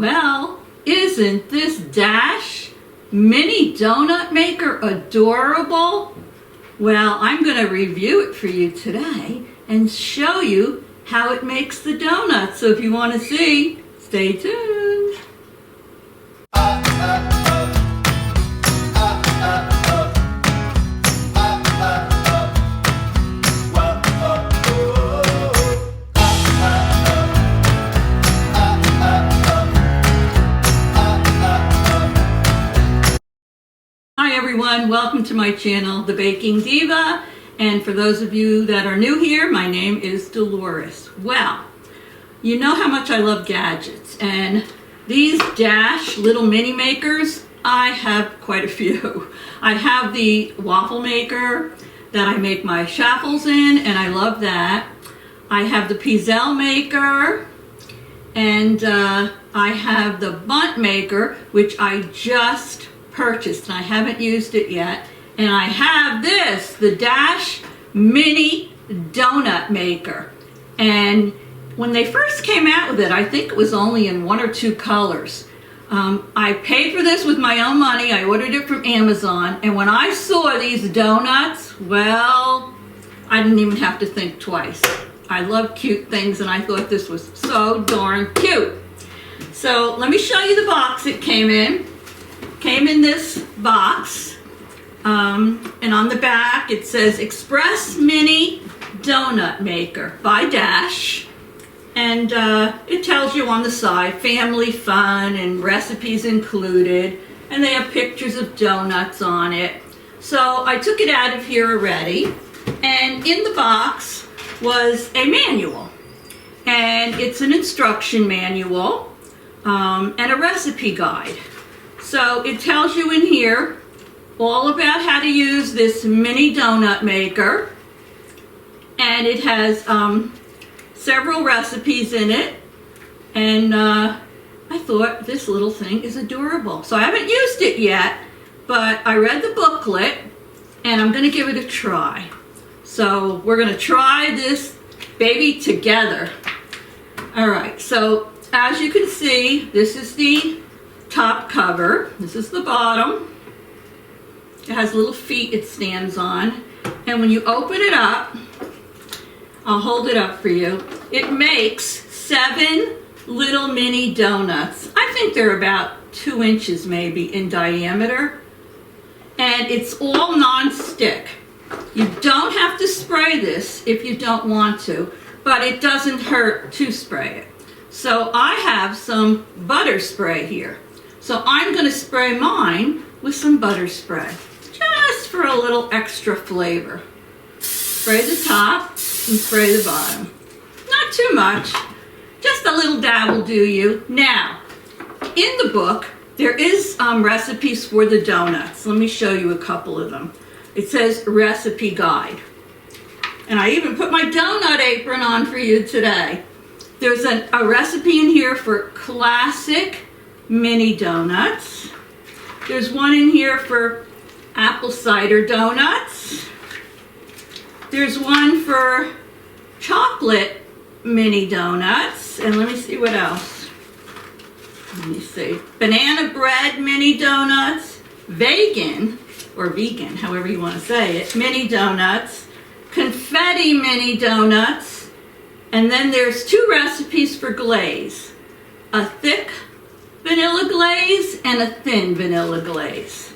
Well, isn't this Dash mini donut maker adorable? Well, I'm going to review it for you today and show you how it makes the donuts. So if you want to see, stay tuned. Hi everyone, welcome to my channel, The Baking Diva. And for those of you that are new here, my name is Dolores. Well, you know how much I love gadgets, and these Dash little mini makers, I have quite a few. I have the waffle maker that I make my shuffles in, and I love that. I have the pizzelle maker, and I have the bunt maker, which I just purchased and I haven't used it yet. And I have this, the Dash mini donut maker. And when they first came out with it, I think it was only in 1 or 2 colors. I paid for this with my own money. I ordered it from Amazon. And when I saw these donuts, well, I didn't even have to think twice. I love cute things, and I thought this was so darn cute. So let me show you the box it came in. Came in this box, and on the back it says Express Mini Donut Maker by Dash, and it tells you on the side family fun and recipes included, and they have pictures of donuts on it. So I took it out of here already, and in the box was a manual, and it's an instruction manual and a recipe guide. So it tells you in here all about how to use this mini donut maker, and it has several recipes in it, and I thought this little thing is adorable. So I haven't used it yet, but I read the booklet and I'm going to give it a try. So we're going to try this baby together. Alright, so as you can see, this is the top cover. This is the bottom. It has little feet it stands on. And when you open it up, I'll hold it up for you, it makes 7 little mini donuts. I think they're about 2 inches maybe in diameter. And it's all non-stick. You don't have to spray this if you don't want to, but it doesn't hurt to spray it. So I have some butter spray here. So I'm going to spray mine with some butter spray, just for a little extra flavor. Spray the top and spray the bottom. Not too much, just a little dab will do you. Now, in the book, there is recipes for the donuts. Let me show you a couple of them. It says recipe guide. And I even put my donut apron on for you today. There's a recipe in here for classic mini donuts. There's one in here for apple cider donuts. There's one for chocolate mini donuts. And let me see what else. Let me see. Banana bread mini donuts. Vegan, or vegan, however you want to say it, mini donuts. Confetti mini donuts. And then there's 2 recipes for glaze. A thick vanilla glaze and a thin vanilla glaze.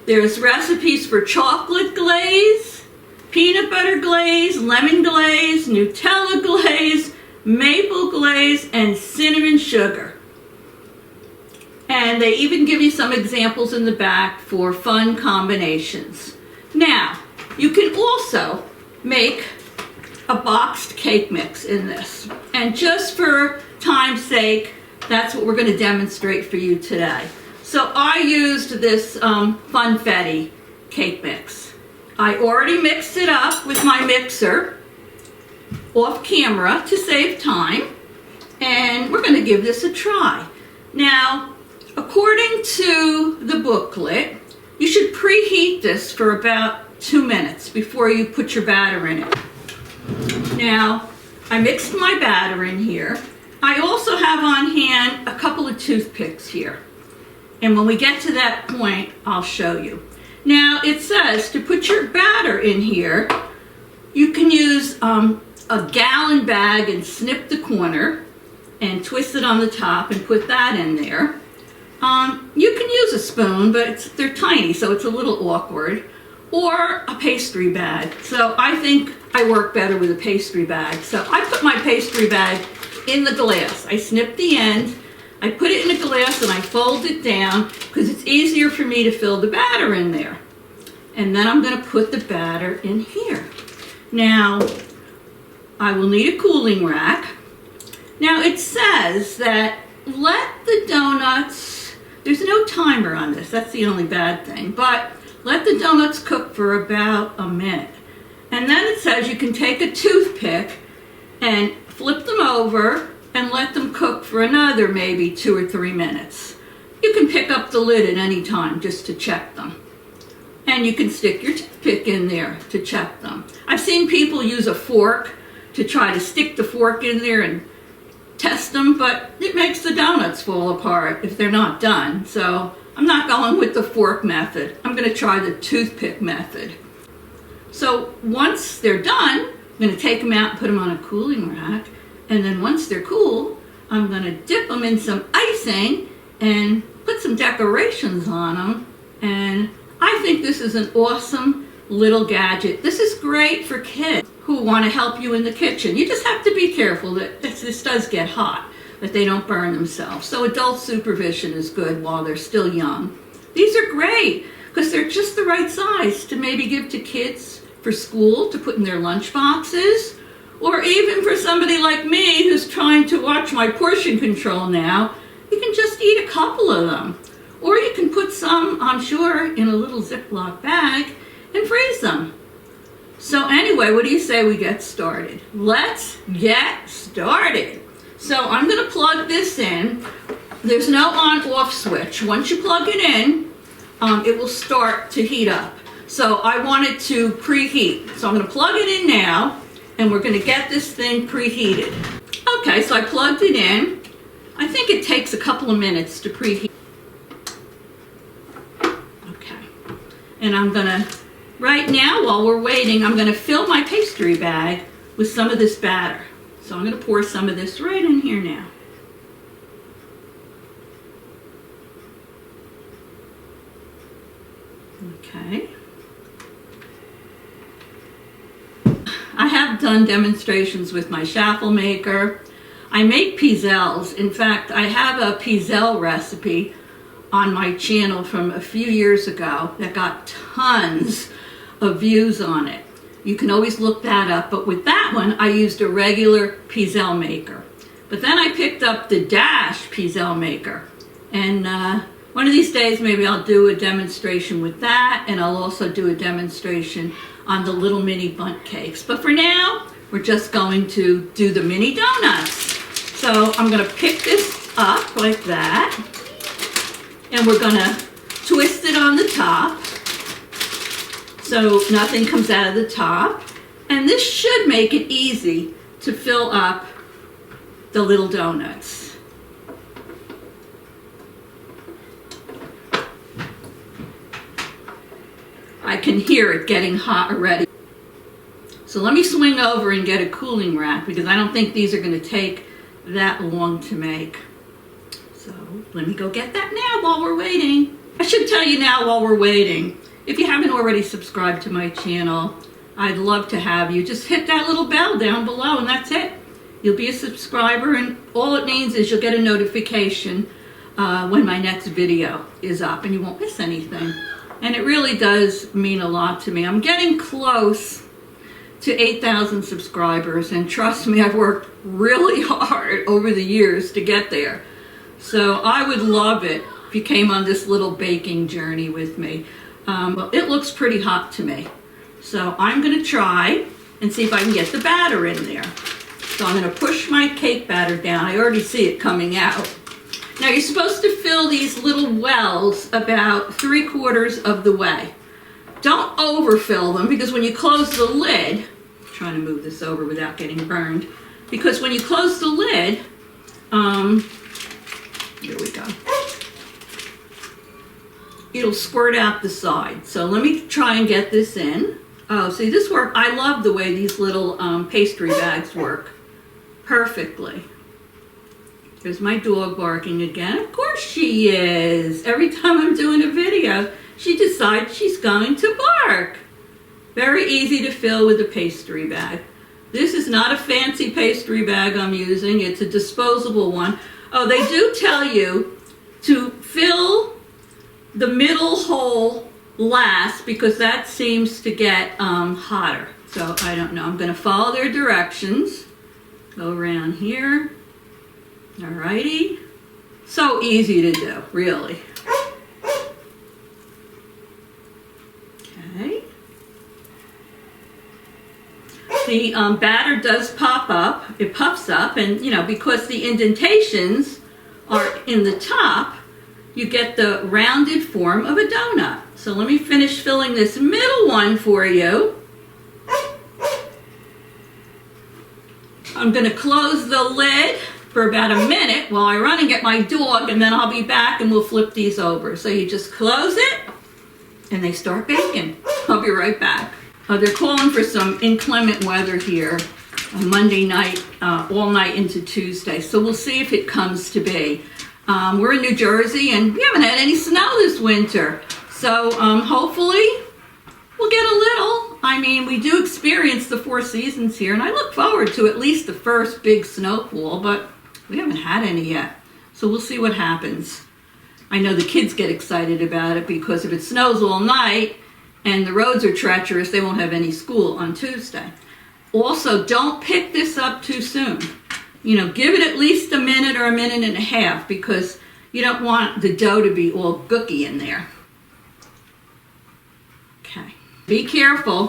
There's recipes for chocolate glaze, peanut butter glaze, lemon glaze, Nutella glaze, maple glaze, and cinnamon sugar. And they even give you some examples in the back for fun combinations. Now, you can also make a boxed cake mix in this. And just for time's sake, that's what we're going to demonstrate for you today. So I used this funfetti cake mix. I already mixed it up with my mixer off camera to save time, and we're going to give this a try. Now, according to the booklet, you should preheat this for about 2 minutes before you put your batter in it. Now, I mixed my batter in here, I also have on hand a couple of toothpicks here. And when we get to that point, I'll show you. Now, it says to put your batter in here, you can use a gallon bag and snip the corner and twist it on the top and put that in there. You can use a spoon, but they're tiny, so it's a little awkward. Or a pastry bag. So I think I work better with a pastry bag. So I put my pastry bag in the glass. I snip the end, I put it in a glass, and I fold it down because it's easier for me to fill the batter in there. And then I'm going to put the batter in here. Now, I will need a cooling rack. Now, it says that let the donuts, there's no timer on this, that's the only bad thing, but let the donuts cook for about a minute. And then it says you can take a toothpick and flip them over and let them cook for another maybe 2 or 3 minutes. You can pick up the lid at any time just to check them. And you can stick your toothpick in there to check them. I've seen people use a fork to try to stick the fork in there and test them, but it makes the donuts fall apart if they're not done. So I'm not going with the fork method. I'm going to try the toothpick method. So once they're done, I'm going to take them out and put them on a cooling rack. And then once they're cool, I'm going to dip them in some icing and put some decorations on them. And I think this is an awesome little gadget. This is great for kids who want to help you in the kitchen. You just have to be careful that this does get hot, that they don't burn themselves. So adult supervision is good while they're still young. These are great because they're just the right size to maybe give to kids for school to put in their lunch boxes, or even for somebody like me who's trying to watch my portion control now. You can just eat a couple of them. Or you can put some, I'm sure, in a little Ziploc bag and freeze them. So anyway, what do you say we get started? Let's get started. So I'm going to plug this in. There's no on-off switch. Once you plug it in, it will start to heat up. So I want it to preheat. So I'm going to plug it in now, and we're going to get this thing preheated. Okay, so I plugged it in. I think it takes a couple of minutes to preheat. Okay, and I'm going to, right now while we're waiting, I'm going to fill my pastry bag with some of this batter. So I'm going to pour some of this right in here now. Okay. I have done demonstrations with my shuffle maker. I make pizzelles. In fact, I have a pizzelle recipe on my channel from a few years ago that got tons of views on it. You can always look that up, but with that one, I used a regular pizzelle maker. But then I picked up the Dash pizzelle maker, and one of these days maybe I'll do a demonstration with that, and I'll also do a demonstration on the little mini bundt cakes. But for now, we're just going to do the mini donuts. So I'm going to pick this up like that, and we're going to twist it on the top so nothing comes out of the top. And this should make it easy to fill up the little donuts. I can hear it getting hot already. So let me swing over and get a cooling rack because I don't think these are going to take that long to make. So let me go get that now while we're waiting. I should tell you now while we're waiting, if you haven't already subscribed to my channel, I'd love to have you. Just hit that little bell down below and that's it. You'll be a subscriber, and all it means is you'll get a notification when my next video is up and you won't miss anything. And it really does mean a lot to me. I'm getting close to 8,000 subscribers, and trust me, I've worked really hard over the years to get there. So I would love it if you came on this little baking journey with me. Well, it looks pretty hot to me. So I'm going to try and see if I can get the batter in there. So I'm going to push my cake batter down. I already see it coming out. Now you're supposed to fill these little wells about 3/4 of the way. Don't overfill them because when you close the lid, I'm trying to move this over without getting burned, because when you close the lid, here we go. It'll squirt out the side. So let me try and get this in. Oh, see, this work, I love the way these little pastry bags work perfectly. There's my dog barking again. Of course she is. Every time I'm doing a video, she decides she's going to bark. Very easy to fill with a pastry bag. This is not a fancy pastry bag I'm using. It's a disposable one. Oh, they do tell you to fill the middle hole last because that seems to get hotter. So I don't know. I'm going to follow their directions. Go around here. Alrighty. So easy to do, really. Okay. The batter does pop up. It puffs up, and because the indentations are in the top, you get the rounded form of a donut. So let me finish filling this middle one for you. I'm going to close the lid for about a minute while I run and get my dog, and then I'll be back and we'll flip these over. So you just close it and they start baking. I'll be right back. They're calling for some inclement weather here on Monday night, all night into Tuesday. So we'll see if it comes to be. We're in New Jersey and we haven't had any snow this winter. So hopefully we'll get a little. I mean, we do experience the 4 seasons here, and I look forward to at least the first big snowfall, but we haven't had any yet. So we'll see what happens. I know the kids get excited about it because if it snows all night and the roads are treacherous, they won't have any school on Tuesday. Also, don't pick this up too soon. Give it at least a minute or a minute and a half because you don't want the dough to be all gooky in there. Okay. Be careful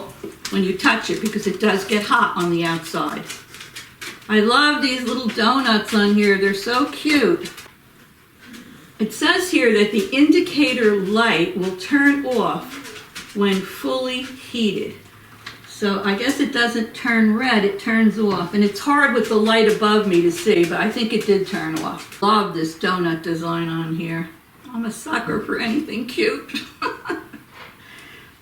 when you touch it because it does get hot on the outside. I love these little donuts on here. They're so cute. It says here that the indicator light will turn off when fully heated. So I guess it doesn't turn red, it turns off. And it's hard with the light above me to see, but I think it did turn off. Love this donut design on here. I'm a sucker for anything cute.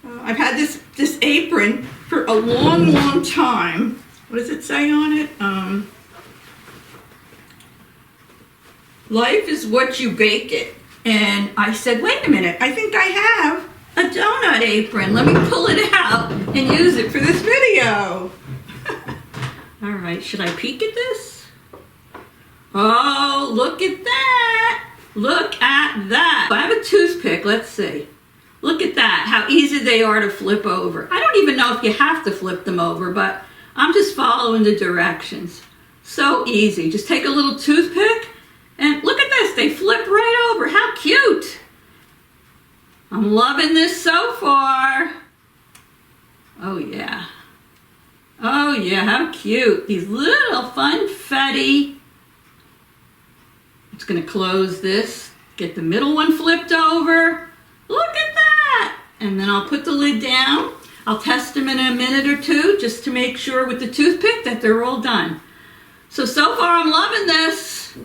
I've had this apron for a long time. What does it say on it? Life is what you bake it. And I said, wait a minute, I think I have a donut apron. Let me pull it out and use it for this video. All right, should I peek at this? Oh, look at that. Look at that. I have a toothpick, let's see. Look at that, how easy they are to flip over. I don't even know if you have to flip them over, but I'm just following the directions. So easy. Just take a little toothpick and look at this. They flip right over. How cute. I'm loving this so far. Oh, yeah. Oh, yeah, how cute. These little funfetti. I'm just going to close this. Get the middle one flipped over. Look at that. And then I'll put the lid down. I'll test them in a minute or two just to make sure with the toothpick that they're all done. So far I'm loving this.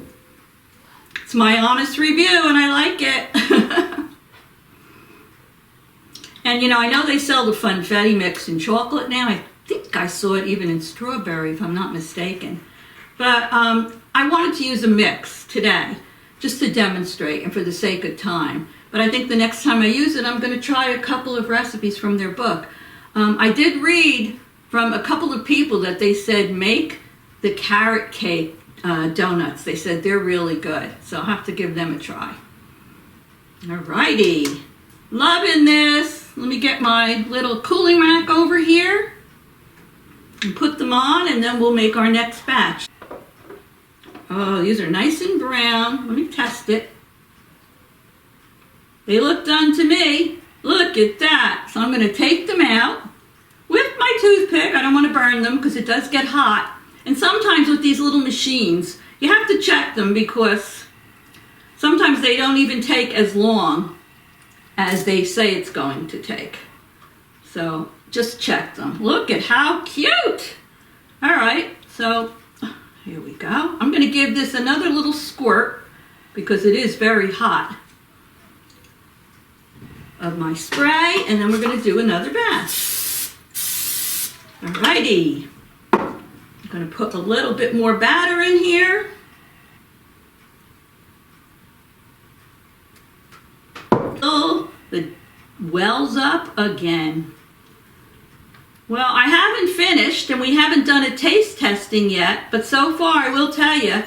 It's my honest review and I like it. And I know they sell the funfetti mix in chocolate now. I think I saw it even in strawberry if I'm not mistaken. But I wanted to use a mix today just to demonstrate and for the sake of time. But I think the next time I use it, I'm going to try a couple of recipes from their book. I did read from a couple of people that they said make the carrot cake donuts. They said they're really good. So I'll have to give them a try. Alrighty. Loving this. Let me get my little cooling rack over here and put them on, and then we'll make our next batch. Oh, these are nice and brown. Let me test it. They look done to me. Look at that. So I'm going to take them out with my toothpick. I don't want to burn them because it does get hot. And sometimes with these little machines, you have to check them because sometimes they don't even take as long as they say it's going to take. So just check them. Look at how cute. All right, so Here we go. I'm going to give this another little squirt because it is very hot of my spray, and then we're going to do another batch. Alrighty. I'm going to put a little bit more batter in here. Oh, the wells up again. Well, I haven't finished and we haven't done a taste testing yet, but so far I will tell you,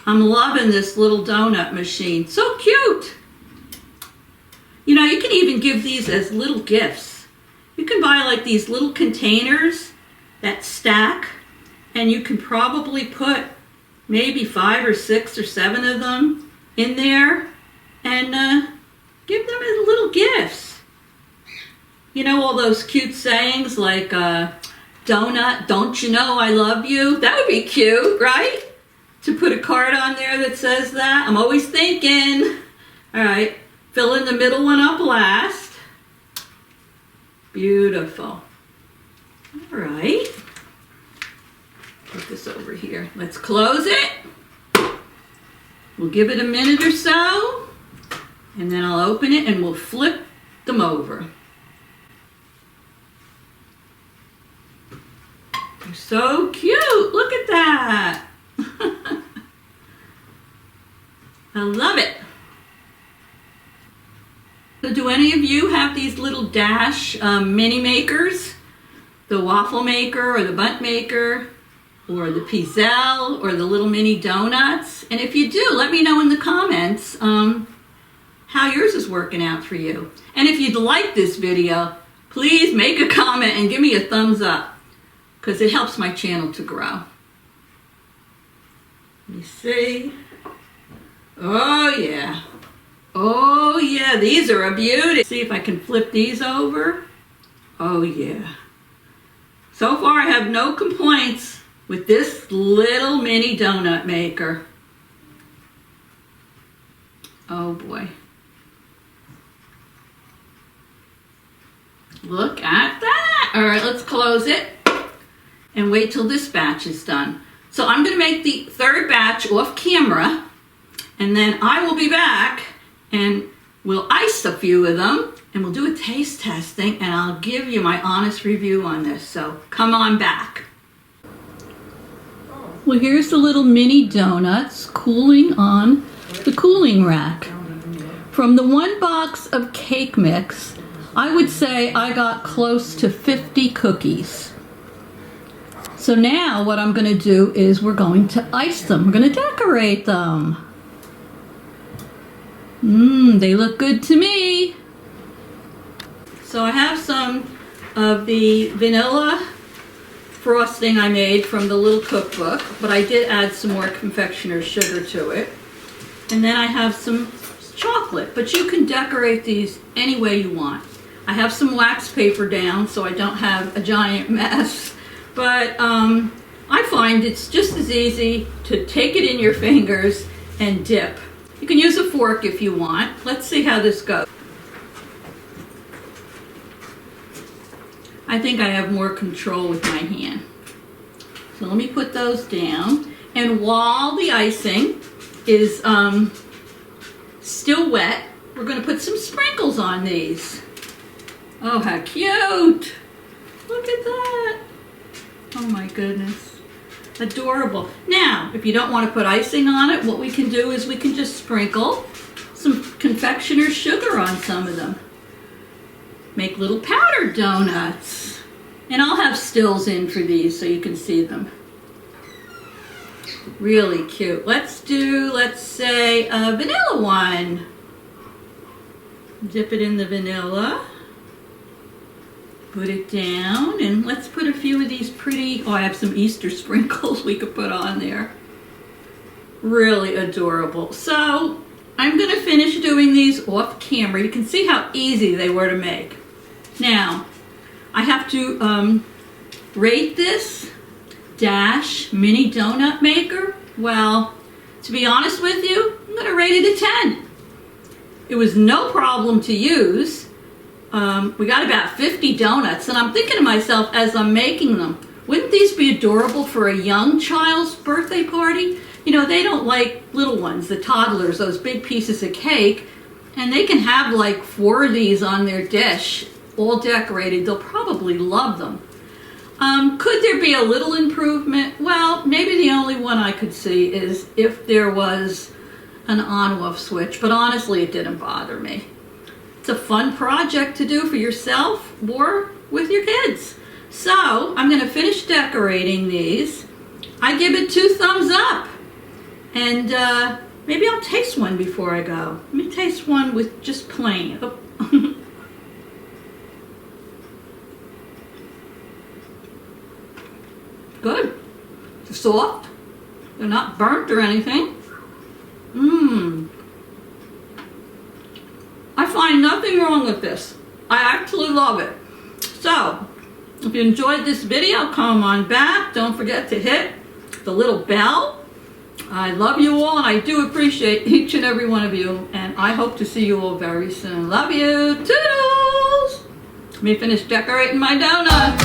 I'm loving this little donut machine. So cute. You know, you can even give these as little gifts. You can buy like these little containers that stack, and you can probably put maybe 5 or 6 or 7 of them in there and give them as little gifts. You know, all those cute sayings like, donut, don't you know I love you? That would be cute, right? To put a card on there that says that. I'm always thinking. All right, filling the middle one up last. Beautiful. All right. Put this over here. Let's close it. We'll give it a minute or so, and then I'll open it and we'll flip them over. They're so cute. Look at that. I love it. So do any of you have these little Dash mini makers? The waffle maker or the bundt maker or the pizzelle or the little mini donuts? And if you do, let me know in the comments how yours is working out for you. And if you'd like this video, please make a comment and give me a thumbs up, because it helps my channel to grow. Let me see. Oh yeah. Oh yeah, these are a beauty. See if I can flip these over. Oh yeah. So far I have no complaints with this little mini donut maker. Oh boy. Look at that. All right, let's close it and wait till this batch is done. So I'm going to make the third batch off camera, and then I will be back and we'll ice a few of them and we'll do a taste testing, and I'll give you my honest review on this. So come on back. Well, here's the little mini donuts cooling on the cooling rack. From the one box of cake mix, I would say I got close to 50 cookies. So now what I'm going to do is we're going to ice them. We're going to decorate them. They look good to me. So I have some of the vanilla frosting I made from the little cookbook, but I did add some more confectioner's sugar to it. And then I have some chocolate, but you can decorate these any way you want. I have some wax paper down so I don't have a giant mess. But I find it's just as easy to take it in your fingers and dip. You can use a fork if you want. Let's see how this goes. I think I have more control with my hand. So let me put those down. And while the icing is still wet, we're going to put some sprinkles on these. Oh, how cute! Look at that! Oh my goodness. Adorable. Now, if you don't want to put icing on it, what we can do is we can just sprinkle some confectioner's sugar on some of them. Make little powdered donuts. And I'll have stills in for these so you can see them. Really cute. Let's say, a vanilla one. Dip it in the vanilla. Put it down, and let's put a few of these pretty, I have some Easter sprinkles we could put on there. Really adorable. So I'm going to finish doing these off camera. You can see how easy they were to make. Now, I have to rate this Dash mini donut maker. Well, to be honest with you, I'm going to rate it a 10. It was no problem to use. We got about 50 donuts, and I'm thinking to myself as I'm making them, Wouldn't these be adorable for a young child's birthday party? You know, they don't like little ones, the toddlers, those big pieces of cake, and they can have like 4 of these on their dish, all decorated. They'll probably love them. Could there be a little improvement? Well, maybe the only one I could see is if there was an on-off switch, but honestly, it didn't bother me. It's a fun project to do for yourself or with your kids. So, I'm going to finish decorating these. I give it 2 thumbs up. And maybe I'll taste one before I go. Let me taste one with just plain. Oh. Good. They're soft. They're not burnt or anything. I find nothing wrong with this. I actually love it. So, if you enjoyed this video, come on back. Don't forget to hit the little bell. I love you all, and I do appreciate each and every one of you, and I hope to see you all very soon. Love you. Toodles! Let me finish decorating my donut.